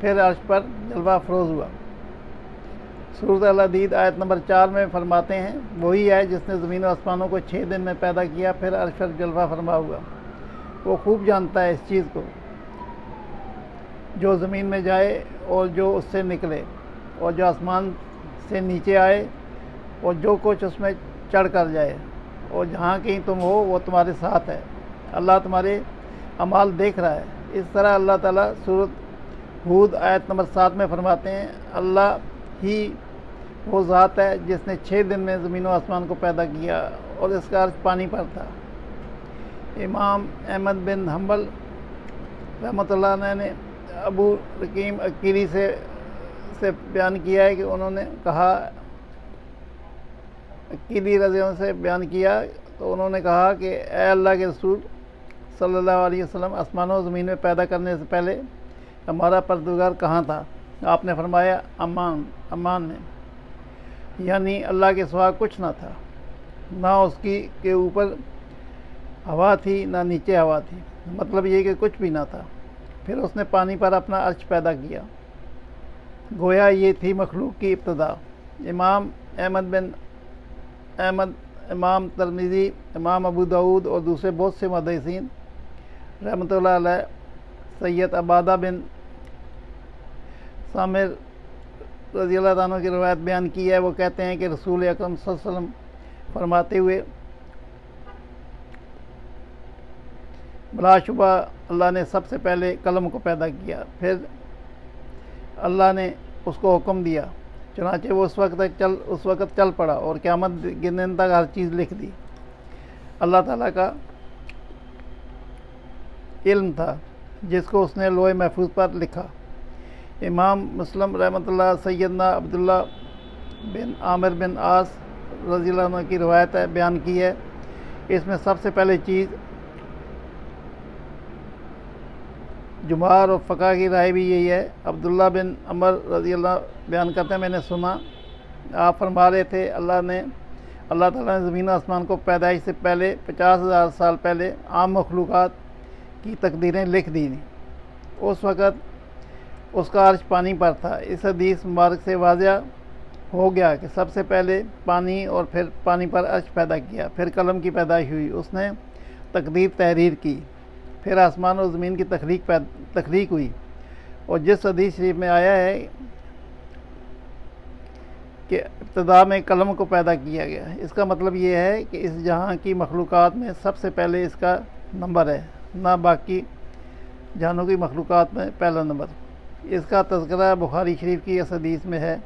پھر عرش پر جلوہ افروز ہوا۔ سورۃ الحدید آیت نمبر 4 میں فرماتے ہیں، وہی ہے جس نے زمین و آسمانوں کو 6 دن میں پیدا کیا، پھر عرش پر جلوہ فرما ہوا۔ وہ خوب جانتا ہے اس چیز کو جو زمین میں جائے اور جو اس سے نکلے، اور جو آسمان سے نیچے آئے، اور جو کچھ اس میں چڑھ کر جائے، اور جہاں کہیں تم ہو وہ تمہارے ساتھ ہے۔ اللہ تمہارے اعمال دیکھ رہا ہے۔ اس طرح اللہ تعالیٰ سورۃ ہود آیت نمبر 7 میں فرماتے ہیں، اللہ ہی وہ ذات ہے جس نے 6 دن میں زمین و آسمان کو پیدا کیا اور اس کا عرش پانی پر تھا۔ امام احمد بن حنبل رحمۃ اللہ علیہ نے ابو رقیم عقیلی سے بیان کیا ہے کہ انہوں نے کہا، عقیلی رضی اللہ سے بیان کیا تو انہوں نے کہا کہ اے اللہ کے رسول صلی اللہ علیہ وسلم، آسمانوں و زمین میں پیدا کرنے سے پہلے ہمارا پروردگار کہاں تھا؟ آپ نے فرمایا امان میں، یعنی اللہ کے سوا کچھ نہ تھا، نہ اس کی کے اوپر ہوا تھی نہ نیچے ہوا تھی، مطلب یہ کہ کچھ بھی نہ تھا۔ پھر اس نے پانی پر اپنا عرش پیدا کیا، گویا یہ تھی مخلوق کی ابتدا۔ امام احمد بن احمد، امام ترمذی، امام ابو داود اور دوسرے بہت سے محدثین رحمۃ اللہ علیہ سید عبادہ بن سامر رضی اللہ عنہ کی روایت بیان کی ہے۔ وہ کہتے ہیں کہ رسول اکرم صلی اللہ علیہ وسلم فرماتے ہوئے، بلا شبہ اللہ نے سب سے پہلے قلم کو پیدا کیا، پھر اللہ نے اس کو حکم دیا، چنانچہ وہ اس وقت چل پڑا اور قیامت گرنے تک ہر چیز لکھ دی۔ اللہ تعالیٰ کا علم تھا جس کو اس نے لوح محفوظ پر لکھا۔ امام مسلم رحمۃ اللہ سیدنا عبداللہ بن عامر بن عاص رضی اللہ عنہ کی روایت ہے، بیان کی ہے۔ اس میں سب سے پہلے چیز، جمہور اور فقہ کی رائے بھی یہی ہے، عبداللہ بن عمر رضی اللہ بیان کرتے ہیں، میں نے سنا آپ فرما رہے تھے، اللہ تعالیٰ نے زمین و آسمان کو پیدائش سے پہلے 50,000 سال پہلے عام مخلوقات کی تقدیریں لکھ دیں۔ اس وقت اس کا عرش پانی پر تھا۔ اس حدیث مبارک سے واضح ہو گیا کہ سب سے پہلے پانی اور پھر پانی پر عرش پیدا کیا، پھر قلم کی پیدائش ہوئی، اس نے تقدیر تحریر کی، پھر آسمان اور زمین کی تخلیق ہوئی۔ اور جس حدیث شریف میں آیا ہے کہ ابتدا میں قلم کو پیدا کیا گیا، اس کا مطلب یہ ہے کہ اس جہاں کی مخلوقات میں سب سے پہلے اس کا نمبر ہے، نہ باقی جہانوں کی مخلوقات میں پہلا نمبر۔ اس کا تذکرہ بخاری شریف کی اس حدیث میں ہے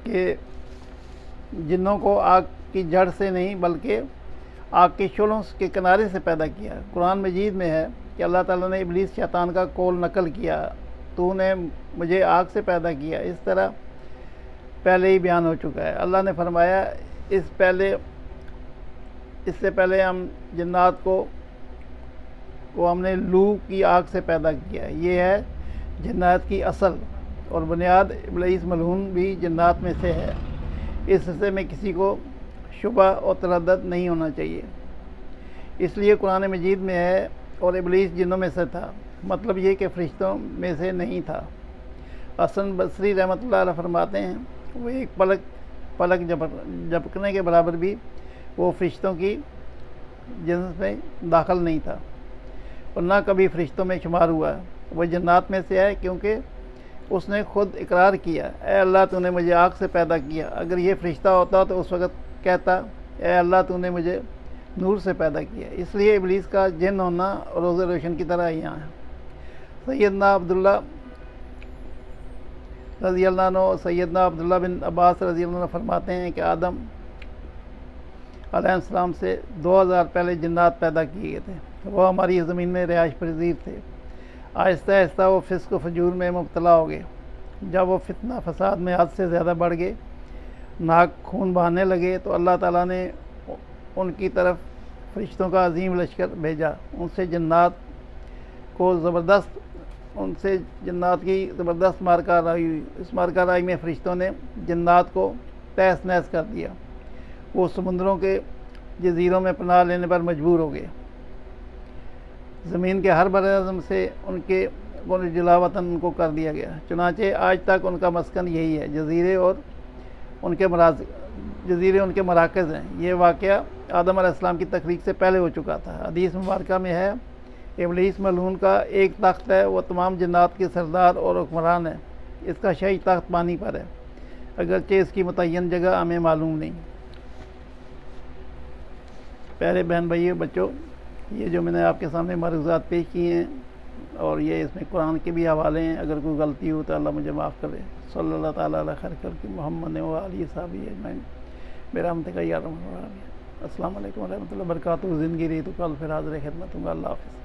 کہ جنوں کو آگ کی جڑ سے نہیں بلکہ آگ کے شعلوں کے کنارے سے پیدا کیا۔ قرآن مجید میں ہے کہ اللہ تعالیٰ نے ابلیس شیطان کا قول نقل کیا، تو نے مجھے آگ سے پیدا کیا۔ اس طرح پہلے ہی بیان ہو چکا ہے۔ اللہ نے فرمایا اس سے پہلے ہم جنات کو ہم نے لو کی آگ سے پیدا کیا۔ یہ ہے جنات کی اصل اور بنیاد۔ ابلیس ملعون بھی جنات میں سے ہے۔ اس حصے میں کسی کو شبہ اور تردد نہیں ہونا چاہیے، اس لیے قرآن مجید میں ہے اور ابلیس جنوں میں سے تھا، مطلب یہ کہ فرشتوں میں سے نہیں تھا۔ حسن بصری رحمۃ اللہ علیہ فرماتے ہیں، وہ ایک پلک جھپکنے کے برابر بھی وہ فرشتوں کی جنس میں داخل نہیں تھا اور نہ کبھی فرشتوں میں شمار ہوا۔ وہ جنات میں سے ہے کیونکہ اس نے خود اقرار کیا، اے اللہ تو نے مجھے آگ سے پیدا کیا۔ اگر یہ فرشتہ ہوتا تو اس وقت کہتا، اے اللہ تو نے مجھے نور سے پیدا کیا۔ اس لیے ابلیس کا جن ہونا روز روشن کی طرح یہاں ہے۔ سیدنا عبداللہ رضی اللہ عنہ اور سیدنا عبداللہ بن عباس رضی اللہ عنہ فرماتے ہیں کہ آدم علیہ السلام سے 2000 پہلے جنات پیدا کیے گئے تھے، وہ ہماری زمین میں رہائش پذیر تھے۔ آہستہ آہستہ وہ فسق و فجور میں مبتلا ہو گئے۔ جب وہ فتنہ فساد میں حد سے زیادہ بڑھ گئے، ناک خون بہانے لگے، تو اللہ تعالیٰ نے ان کی طرف فرشتوں کا عظیم لشکر بھیجا۔ ان سے جنات کی زبردست مارکہ رائی ہوئی۔ اس مارکہ رائی میں فرشتوں نے جنات کو تہس نہس کر دیا۔ وہ سمندروں کے جزیروں میں پناہ لینے پر مجبور ہو گئے۔ زمین کے ہر بر اعظم سے ان کے جلا وطن ان کو کر دیا گیا، چنانچہ آج تک ان کا مسکن یہی ہے۔ جزیرے ان کے مراکز ہیں۔ یہ واقعہ آدم علیہ السلام کی تخلیق سے پہلے ہو چکا تھا۔ حدیث مبارکہ میں ہے، ابلیس ملعون کا ایک تخت ہے، وہ تمام جنات کے سردار اور حکمران ہے، اس کا شہی تخت پانی پر ہے، اگرچہ اس کی متعین جگہ ہمیں معلوم نہیں۔ پیارے بہن بھائیو بچوں، یہ جو میں نے آپ کے سامنے معروضات پیش کیے ہیں اور یہ اس میں قرآن کے بھی حوالے ہیں، اگر کوئی غلطی ہو تو اللہ مجھے معاف کرے۔ صلی اللہ تعالیٰ علیہ خیر خلق محمد و آلہ صحابہ اجمعین برحمتک یا ارحم الراحمین۔ السلام علیکم ورحمۃ اللہ وبرکاتہ۔ زندگی رہی تو کل پھر حاضر خدمت ہوں گا۔ اللہ حافظ۔